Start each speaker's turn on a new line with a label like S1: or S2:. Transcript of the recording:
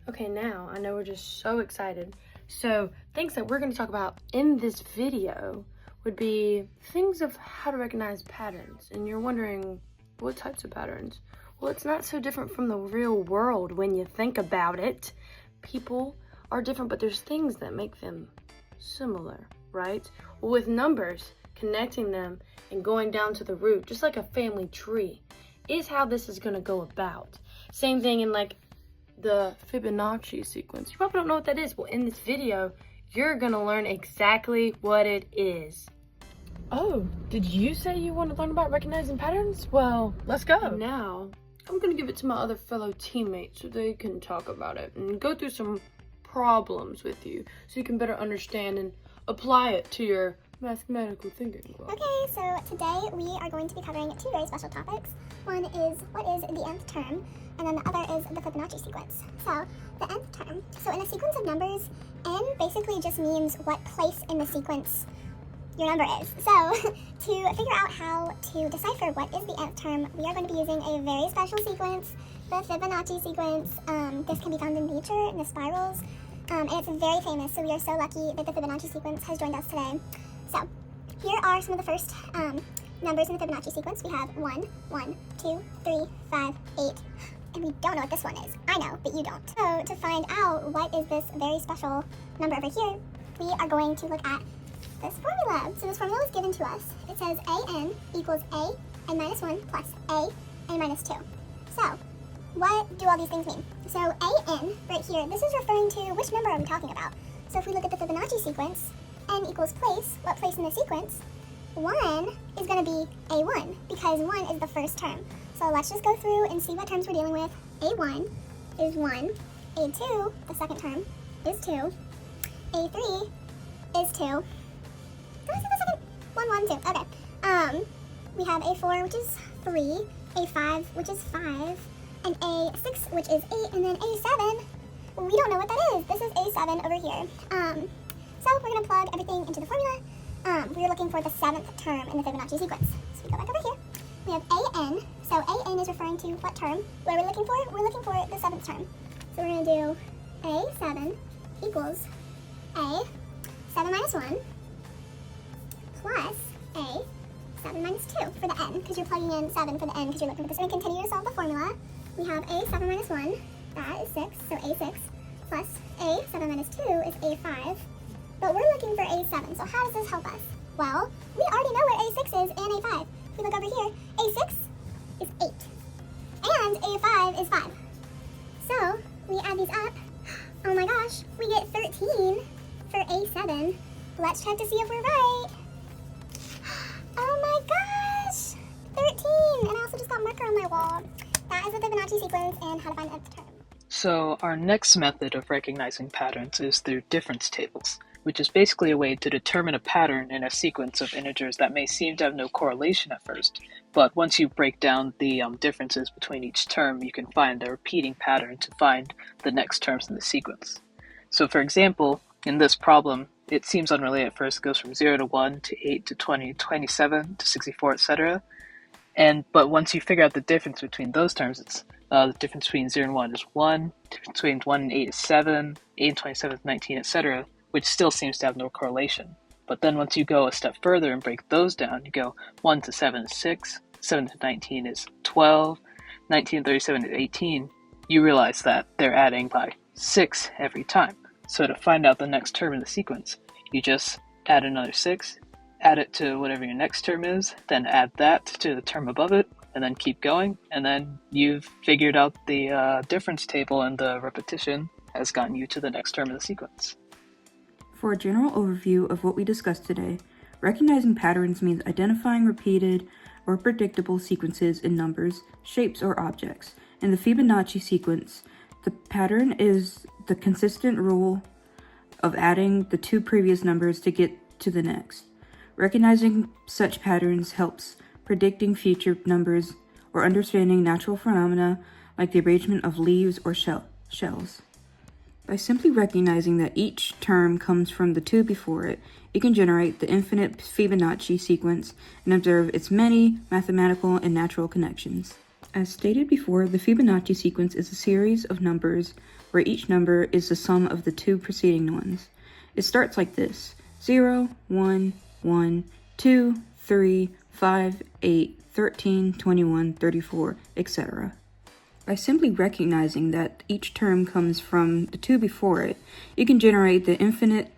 S1: Okay, now I know we're just so excited. So things that we're going to talk about in this video would be things of how to recognize patterns. And you're wondering, what types of patterns? Well, it's not so different from the real world when you think about it. People are different, but there's things that make them similar, right? Well, with numbers, connecting them and going down to the root, just like a family tree, is how this is going to go about. Same thing in like the Fibonacci sequence. You probably don't know what that is. Well, in this video, you're going to learn exactly what it is. Oh, did you say you want to learn about recognizing patterns? Well, let's go. Now, I'm going to give it to my other fellow teammates so they can talk about it and go through some problems with you so you can better understand and apply it to your mathematical thinking.
S2: Okay, so today we are going to be covering two very special topics. One is what is the nth term, and then the other is the Fibonacci sequence. So the nth term, so in a sequence of numbers, n basically just means what place in the sequence your number is. So to figure out how to decipher what is the nth term, we are going to be using a very special sequence, the Fibonacci sequence. This can be found in nature, in the spirals, and it's very famous, so we are so lucky that the Fibonacci sequence has joined us today. So here are some of the first numbers in the Fibonacci sequence. We have 1, 1, 2, 3, 5, 8, and we don't know what this one is. I know, but you don't. So to find out what is this very special number over here, we are going to look at this formula. So this formula was given to us. It says an equals a minus 1 plus a minus 2. So what do all these things mean? So an right here, this is referring to which number are we talking about? So if we look at the Fibonacci sequence, n equals place, what place in the sequence? 1 is going to be a1 because 1 is the first term. So let's just go through and see what terms we're dealing with. a1 is 1, a2, the second term, is 2, a3 is 2. Did I say the second? 1, 1, 2. Okay. We have a4, which is 3, a5, which is 5, and a6, which is 8, and then a7, we don't know what that is. This is a7 over here. So we're going to plug everything into the formula. We're looking for the 7th term in the Fibonacci sequence. So we go back over here. We have an. So an is referring to what term? What are we looking for? We're looking for the 7th term. So we're going to do a7 equals a7 minus 1 plus a7 minus 2 for the n, because you're plugging in 7 for the n because you're looking for this. We're going to continue to solve the formula. We have a7 minus 1, that is 6, so a6, plus a7 minus 2 is a5. But we're looking for a7, so how does this help us? Well, we already know what a6 is and a5. If we look over here, a6 is 8, and a5 is 5. So, we add these up. Oh my gosh, we get 13 for a7. Let's check to see if we're right. Oh my gosh, 13! And I also just got marker on my wall. That is the Fibonacci sequence and how to find the nth term.
S3: So our next method of recognizing patterns is through difference tables, which is basically a way to determine a pattern in a sequence of integers that may seem to have no correlation at first, but once you break down the differences between each term, you can find a repeating pattern to find the next terms in the sequence. So for example, in this problem, it seems unrelated at first. It goes from 0 to 1 to 8 to 20, 27 to 64, etc. But once you figure out the difference between those terms, it's the difference between 0 and 1 is 1, the difference between 1 and 8 is 7, 8 and 27 is 19, etc., which still seems to have no correlation. But then once you go a step further and break those down, you go 1 to 7 is 6, 7 to 19 is 12, 19 to 37 is 18, you realize that they're adding by 6 every time. So to find out the next term in the sequence, you just add another 6, add it to whatever your next term is, then add that to the term above it, and then keep going, and then you've figured out the difference table, and the repetition has gotten you to the next term in the sequence.
S4: For a general overview of what we discussed today, recognizing patterns means identifying repeated or predictable sequences in numbers, shapes, or objects. In the Fibonacci sequence, the pattern is the consistent rule of adding the two previous numbers to get to the next. Recognizing such patterns helps predicting future numbers or understanding natural phenomena like the arrangement of leaves or shells. By simply recognizing that each term comes from the two before it, you can generate the infinite Fibonacci sequence and observe its many mathematical and natural connections. As stated before, the Fibonacci sequence is a series of numbers where each number is the sum of the two preceding ones. It starts like this: 0, 1, 1, 2, 3, 5, 8, 13, 21, 34, etc. By simply recognizing that each term comes from the two before it, you can generate the infinite